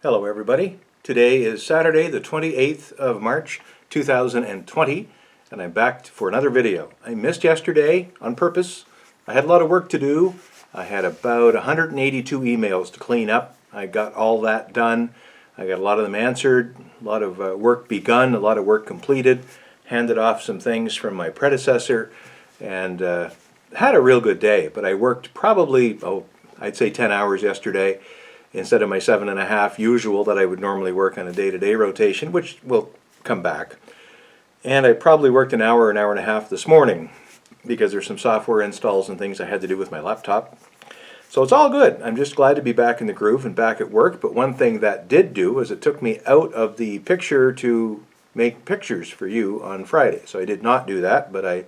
Hello everybody. Today is Saturday the 28th of March 2020 and I'm back for another video. I missed yesterday on purpose. I had a lot of work to do. I had about 182 emails to clean up. I got all that done. I got a lot of them answered, a lot of work begun, a lot of work completed, handed off some things from my predecessor, and had a real good day. But I worked probably, I'd say 10 hours yesterday, instead of my 7.5 usual that I would normally work on a day-to-day rotation, which will come back. And I probably worked an hour and a half this morning because there's some software installs and things I had to do with my laptop. So it's all good. I'm just glad to be back in the groove and back at work. But one thing that did do was it took me out of the picture to make pictures for you on Friday. So I did not do that, but I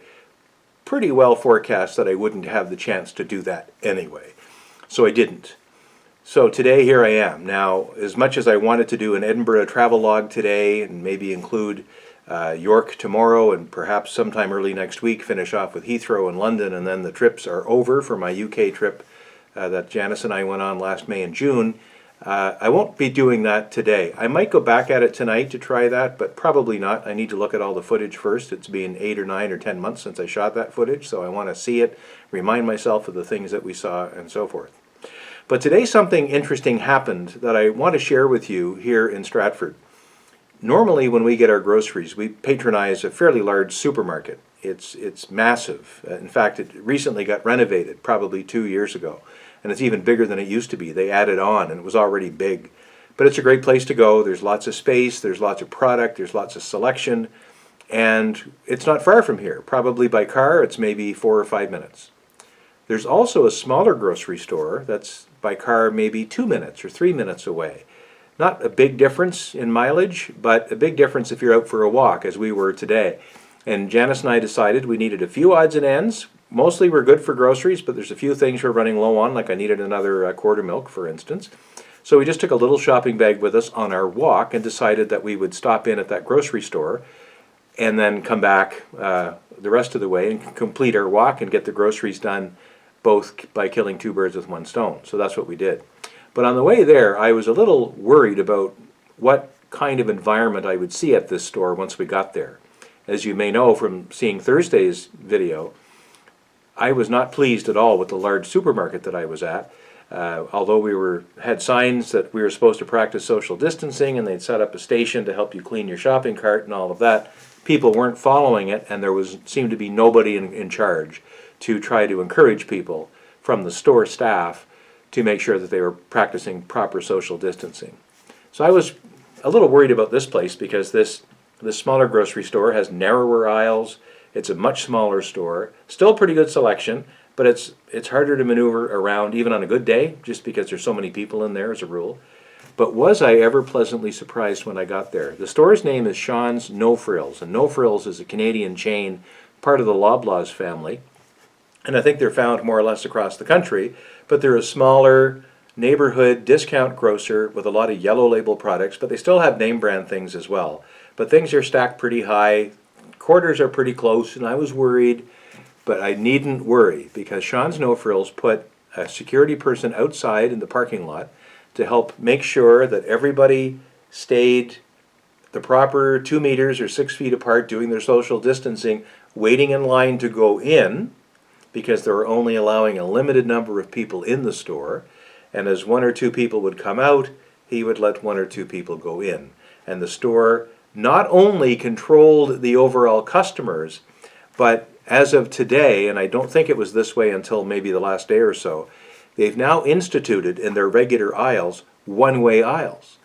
pretty well forecast that I wouldn't have the chance to do that anyway. So I didn't. So today here I am. Now, as much as I wanted to do an Edinburgh travel log today and maybe include York tomorrow and perhaps sometime early next week finish off with Heathrow and London, and then the trips are over for my UK trip that Janice and I went on last May and June, I won't be doing that today. I might go back at it tonight to try that, but probably not. I need to look at all the footage first. It's been 8 or 9 or 10 months since I shot that footage, so I want to see it, remind myself of the things that we saw and so forth. But today something interesting happened that I want to share with you here in Stratford. Normally when we get our groceries, we patronize a fairly large supermarket. It's massive. In fact, it recently got renovated, probably 2 years ago. And it's even bigger than it used to be. They added on and it was already big. But it's a great place to go. There's lots of space, there's lots of product, there's lots of selection. And it's not far from here. Probably by car, it's maybe 4 or 5 minutes. There's also a smaller grocery store that's by car maybe 2 minutes or 3 minutes away. Not a big difference in mileage, but a big difference if you're out for a walk, as we were today. And Janice and I decided we needed a few odds and ends. Mostly we're good for groceries, but there's a few things we're running low on, like I needed another quart of milk, for instance. So we just took a little shopping bag with us on our walk and decided that we would stop in at that grocery store and then come back the rest of the way and complete our walk and get the groceries done, both by killing 2 birds with 1 stone. So that's what we did. But on the way there, I was a little worried about what kind of environment I would see at this store once we got there. As you may know from seeing Thursday's video, I was not pleased at all with the large supermarket that I was at. Although we had signs that we were supposed to practice social distancing and they'd set up a station to help you clean your shopping cart and all of that, people weren't following it, and there seemed to be nobody in charge to try to encourage people from the store staff to make sure that they were practicing proper social distancing. So I was a little worried about this place because this smaller grocery store has narrower aisles. It's a much smaller store. Still pretty good selection, but it's harder to maneuver around even on a good day just because there's so many people in there as a rule. But was I ever pleasantly surprised when I got there? The store's name is Shawn's No Frills, and No Frills is a Canadian chain, part of the Loblaws family. And I think they're found more or less across the country, but they're a smaller neighborhood discount grocer with a lot of yellow label products, but they still have name brand things as well. But things are stacked pretty high, quarters are pretty close, and I was worried, but I needn't worry because Shawn's No Frills put a security person outside in the parking lot to help make sure that everybody stayed the proper 2 meters or 6 feet apart doing their social distancing, waiting in line to go in, because they were only allowing a limited number of people in the store, and as 1 or 2 people would come out, he would let 1 or 2 people go in. And the store not only controlled the overall customers, but as of today, and I don't think it was this way until maybe the last day or so, they've now instituted in their regular aisles one-way aisles.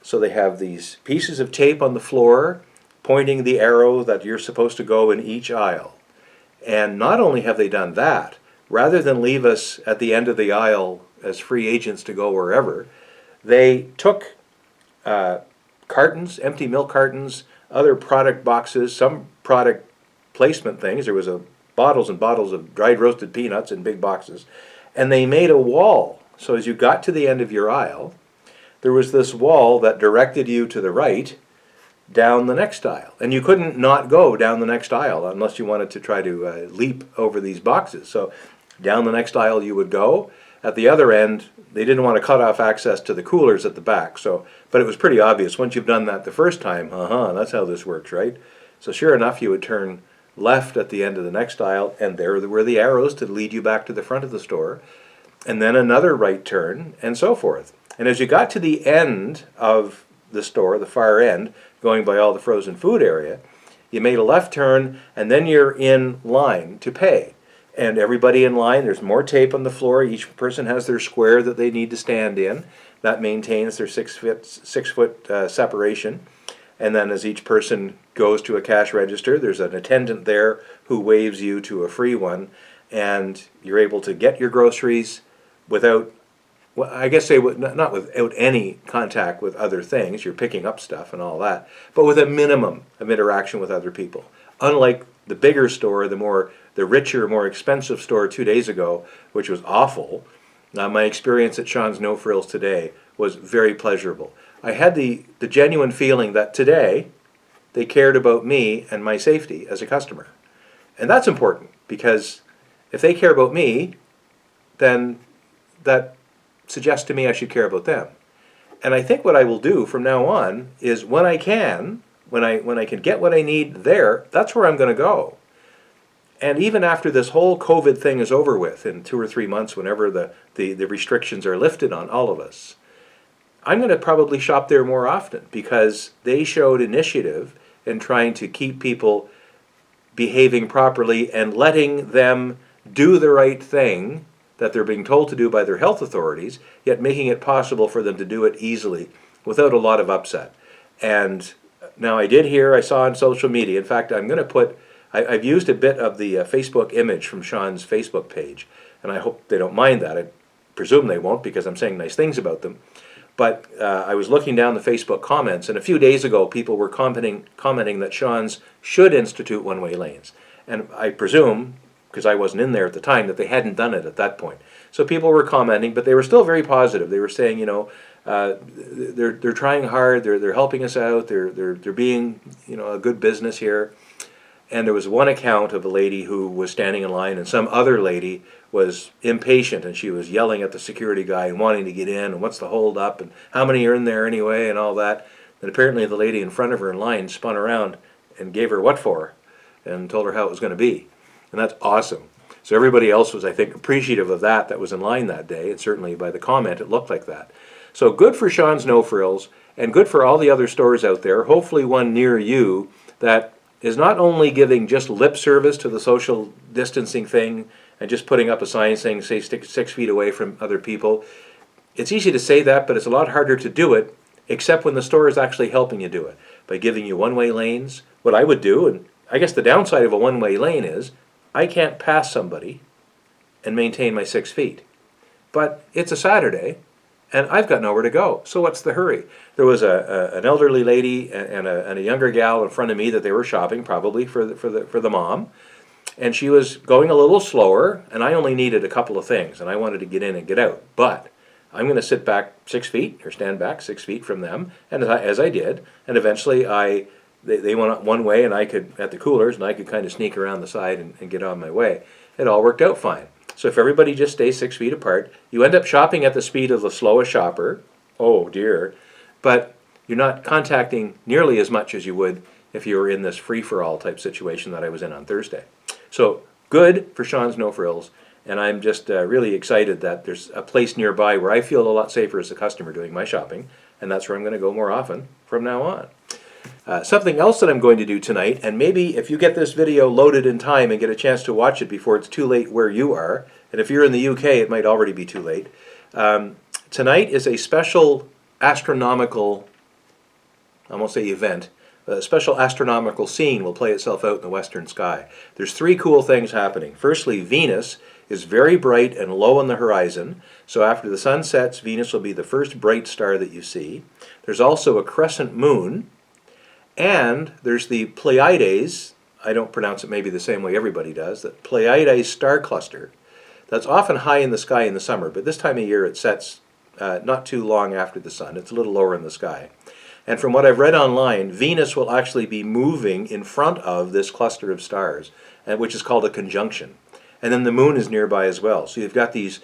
So they have these pieces of tape on the floor pointing the arrow that you're supposed to go in each aisle. And not only have they done that, rather than leave us at the end of the aisle as free agents to go wherever, they took cartons, empty milk cartons, other product boxes, some product placement things. There was bottles and bottles of dried roasted peanuts in big boxes. And they made a wall. So as you got to the end of your aisle, there was this wall that directed you to the right down the next aisle. And you couldn't not go down the next aisle unless you wanted to try to leap over these boxes. So down the next aisle you would go, at the other end, they didn't want to cut off access to the coolers at the back. So, but it was pretty obvious once you've done that the first time, that's how this works, right? So sure enough, you would turn left at the end of the next aisle, and there were the arrows to lead you back to the front of the store, and then another right turn, and so forth. And as you got to the end of the store, the far end, going by all the frozen food area, you made a left turn, and then you're in line to pay. And everybody in line, there's more tape on the floor. Each person has their square that they need to stand in. That maintains their 6 foot separation. And then as each person goes to a cash register, there's an attendant there who waves you to a free one, and you're able to get your groceries without, well, I guess not without any contact with other things. You're picking up stuff and all that, but with a minimum of interaction with other people. Unlike the bigger store, the richer, more expensive store 2 days ago, which was awful. My experience at Shawn's No Frills today was very pleasurable. I had the genuine feeling that today they cared about me and my safety as a customer. And that's important, because if they care about me, then that suggests to me I should care about them. And I think what I will do from now on is when I can get what I need there, that's where I'm going to go. And even after this whole COVID thing is over with in 2 or 3 months, whenever the restrictions are lifted on all of us, I'm going to probably shop there more often, because they showed initiative in trying to keep people behaving properly and letting them do the right thing that they're being told to do by their health authorities, yet making it possible for them to do it easily without a lot of upset. And now I saw on social media, in fact, I've used a bit of the Facebook image from Shawn's Facebook page, and I hope they don't mind that. I presume they won't, because I'm saying nice things about them. But I was looking down the Facebook comments, and a few days ago people were commenting that Shawn's should institute one-way lanes. And I presume, because I wasn't in there at the time, that they hadn't done it at that point. So people were commenting, but they were still very positive. They were saying, they're trying hard, they're helping us out, they're being, a good business here. And there was one account of a lady who was standing in line, and some other lady was impatient, and she was yelling at the security guy and wanting to get in, and what's the hold up, and how many are in there anyway, and all that. And apparently the lady in front of her in line spun around and gave her what for, and told her how it was going to be. And that's awesome. So everybody else was, I think, appreciative of that was in line that day, and certainly by the comment it looked like that. So good for Shawn's No Frills, and good for all the other stores out there, hopefully one near you that is not only giving just lip service to the social distancing thing and just putting up a sign saying, say, 6 feet away from other people. It's easy to say that, but it's a lot harder to do it, except when the store is actually helping you do it, by giving you one-way lanes. What I would do, and I guess the downside of a one-way lane is, I can't pass somebody and maintain my 6 feet. But it's a Saturday, and I've got nowhere to go, so what's the hurry? There was an elderly lady and a younger gal in front of me that they were shopping, probably for the mom, and she was going a little slower, and I only needed a couple of things, and I wanted to get in and get out. But I'm going to sit back 6 feet, or stand back 6 feet from them, and as I did, and eventually they went one way, and I could, at the coolers, and I could kind of sneak around the side and get on my way. It all worked out fine. So if everybody just stays 6 feet apart, you end up shopping at the speed of the slowest shopper. Oh dear. But you're not contacting nearly as much as you would if you were in this free-for-all type situation that I was in on Thursday. So good for Shawn's No Frills, and I'm just really excited that there's a place nearby where I feel a lot safer as a customer doing my shopping, and that's where I'm going to go more often from now on. Something else that I'm going to do tonight, and maybe if you get this video loaded in time and get a chance to watch it before it's too late where you are, and if you're in the UK it might already be too late, tonight is a special astronomical, I won't say event, a special astronomical scene will play itself out in the western sky. There's 3 cool things happening. Firstly, Venus is very bright and low on the horizon, so after the sun sets, Venus will be the first bright star that you see. There's also a crescent moon, and there's the Pleiades, I don't pronounce it maybe the same way everybody does, the Pleiades star cluster that's often high in the sky in the summer, but this time of year it sets not too long after the sun. It's a little lower in the sky. And from what I've read online, Venus will actually be moving in front of this cluster of stars, which is called a conjunction. And then the moon is nearby as well. So you've got these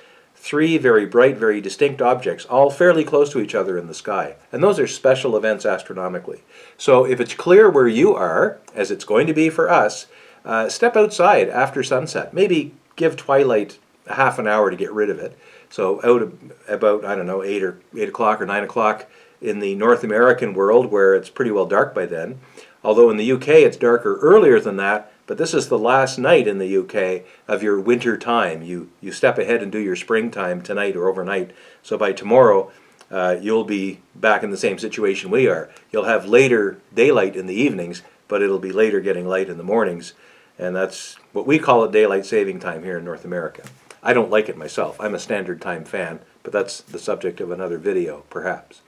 three very bright, very distinct objects, all fairly close to each other in the sky. And those are special events astronomically. So if it's clear where you are, as it's going to be for us, step outside after sunset. Maybe give twilight a half an hour to get rid of it. So out about, I don't know, 8 o'clock or 9 o'clock in the North American world, where it's pretty well dark by then. Although in the UK it's darker earlier than that, but this is the last night in the UK of your winter time. You step ahead and do your springtime tonight or overnight. So by tomorrow, you'll be back in the same situation we are. You'll have later daylight in the evenings, but it'll be later getting light in the mornings. And that's what we call it, daylight saving time here in North America. I don't like it myself. I'm a standard time fan, but that's the subject of another video, perhaps.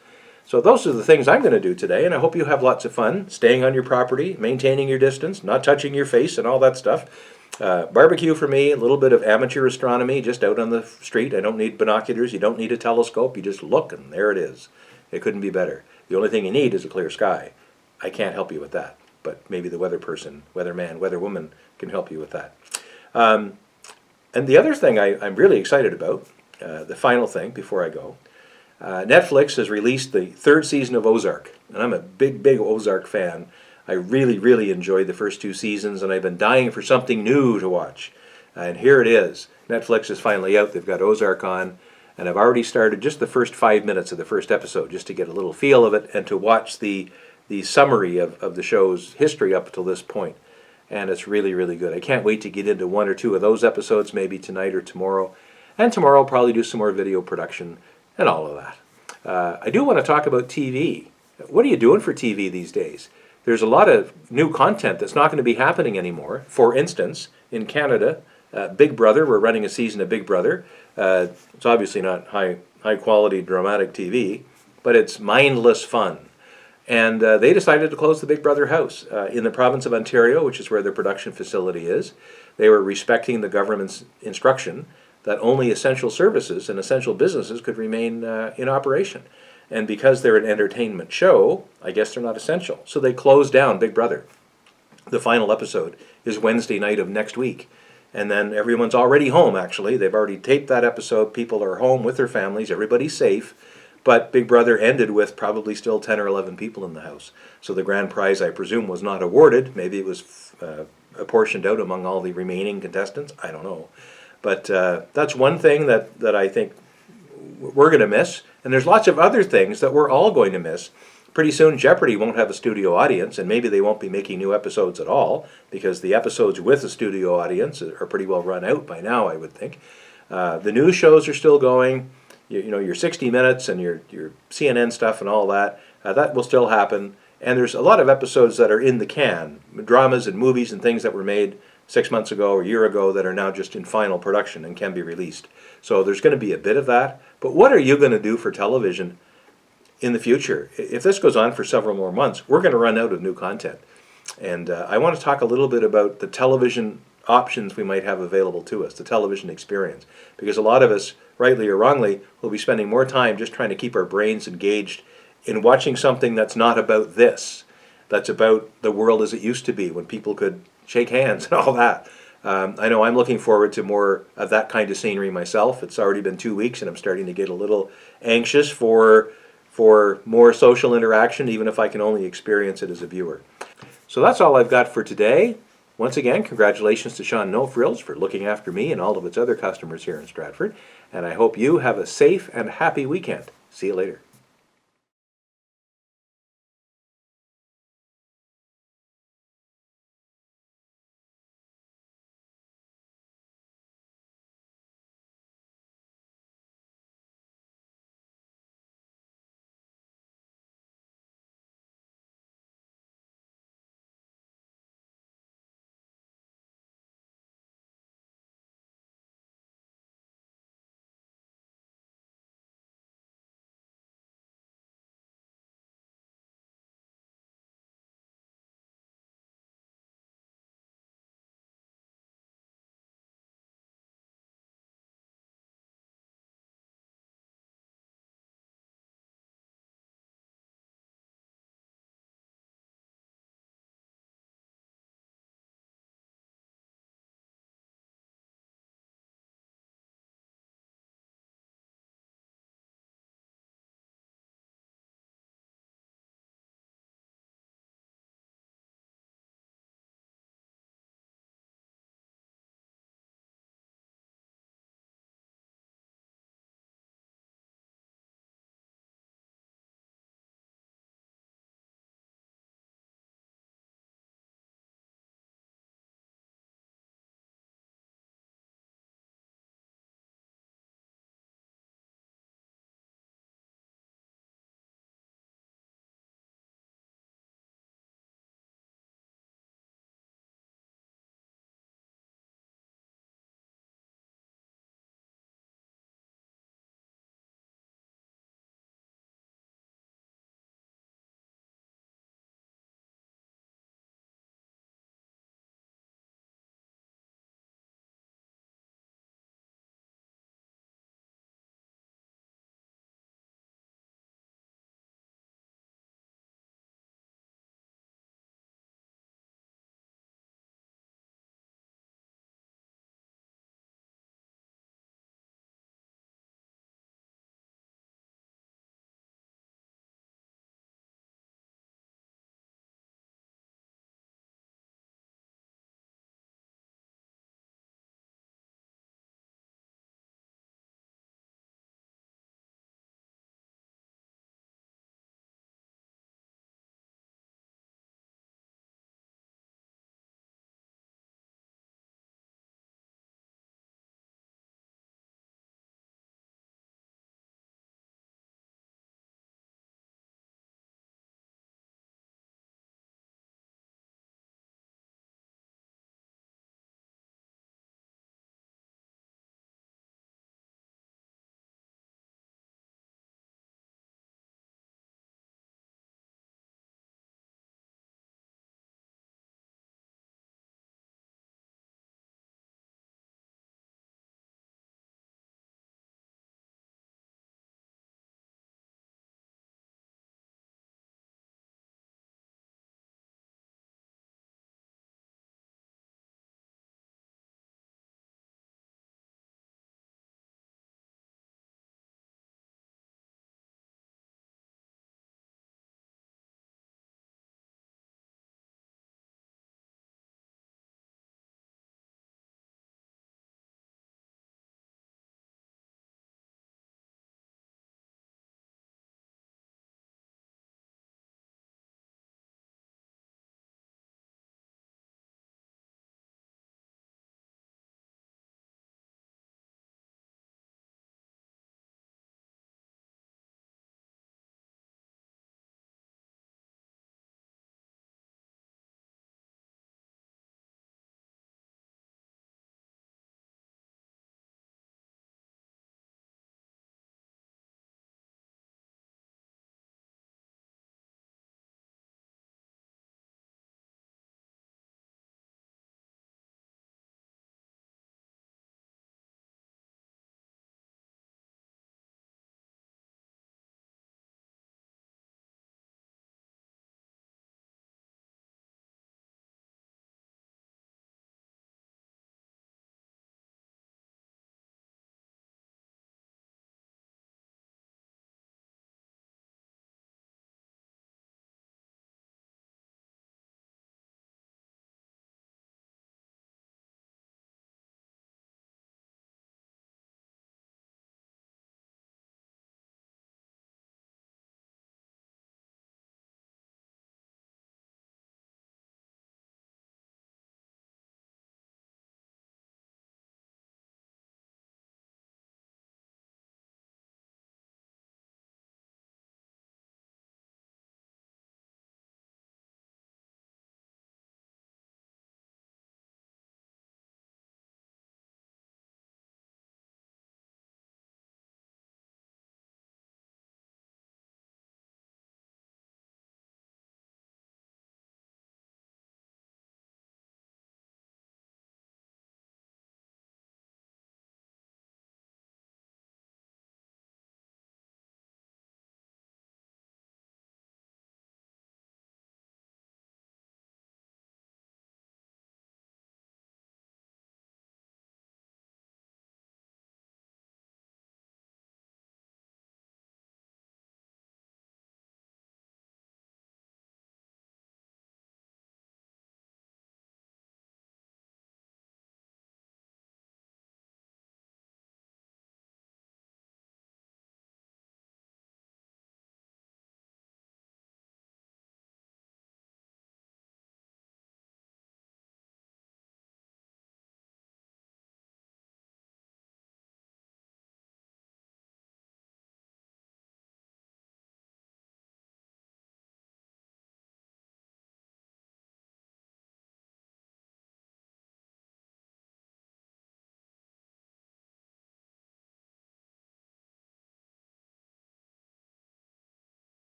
So those are the things I'm going to do today, and I hope you have lots of fun staying on your property, maintaining your distance, not touching your face and all that stuff. Barbecue for me, a little bit of amateur astronomy just out on the street. I don't need binoculars, you don't need a telescope, you just look and there it is. It couldn't be better. The only thing you need is a clear sky. I can't help you with that, but maybe the weather person, weatherman, weatherwoman can help you with that. And the other thing I'm really excited about, the final thing before I go, Netflix has released the third season of Ozark, and I'm a big Ozark fan. I really enjoyed the first 2 seasons, and I've been dying for something new to watch. And here it is. Netflix is finally out. They've got Ozark on, and I've already started just the first 5 minutes of the first episode just to get a little feel of it and to watch the summary of the show's history up until this point. And it's really good. I can't wait to get into 1 or 2 of those episodes, maybe tonight or tomorrow. And tomorrow I'll probably do some more video production and all of that. I do want to talk about TV. What are you doing for TV these days? There's a lot of new content that's not going to be happening anymore. For instance, in Canada, Big Brother, we're running a season of Big Brother. It's obviously not high quality dramatic TV, but it's mindless fun. And they decided to close the Big Brother house in the province of Ontario, which is where their production facility is. They were respecting the government's instruction that only essential services and essential businesses could remain in operation. And because they're an entertainment show, I guess they're not essential. So they closed down Big Brother. The final episode is Wednesday night of next week. And then everyone's already home, actually. They've already taped that episode. People are home with their families. Everybody's safe. But Big Brother ended with probably still 10 or 11 people in the house. So the grand prize, I presume, was not awarded. Maybe it was apportioned out among all the remaining contestants. I don't know. But that's one thing that I think we're going to miss. And there's lots of other things that we're all going to miss. Pretty soon Jeopardy won't have a studio audience, and maybe they won't be making new episodes at all, because the episodes with a studio audience are pretty well run out by now, I would think. The news shows are still going. You know, your 60 Minutes and your CNN stuff and all that, that will still happen. And there's a lot of episodes that are in the can, dramas and movies and things that were made 6 months ago or a year ago that are now just in final production and can be released. So there's going to be a bit of that. But what are you going to do for television in the future? If this goes on for several more months, we're going to run out of new content. And I want to talk a little bit about the television options we might have available to us, the television experience. Because a lot of us, rightly or wrongly, will be spending more time just trying to keep our brains engaged in watching something that's not about this, that's about the world as it used to be when people could shake hands and all that. I know I'm looking forward to more of that kind of scenery myself. It's already been 2 weeks and I'm starting to get a little anxious for more social interaction, even if I can only experience it as a viewer. So that's all I've got for today. Once again, congratulations to Shawn Frills for looking after me and all of its other customers here in Stratford. And I hope you have a safe and happy weekend. See you later.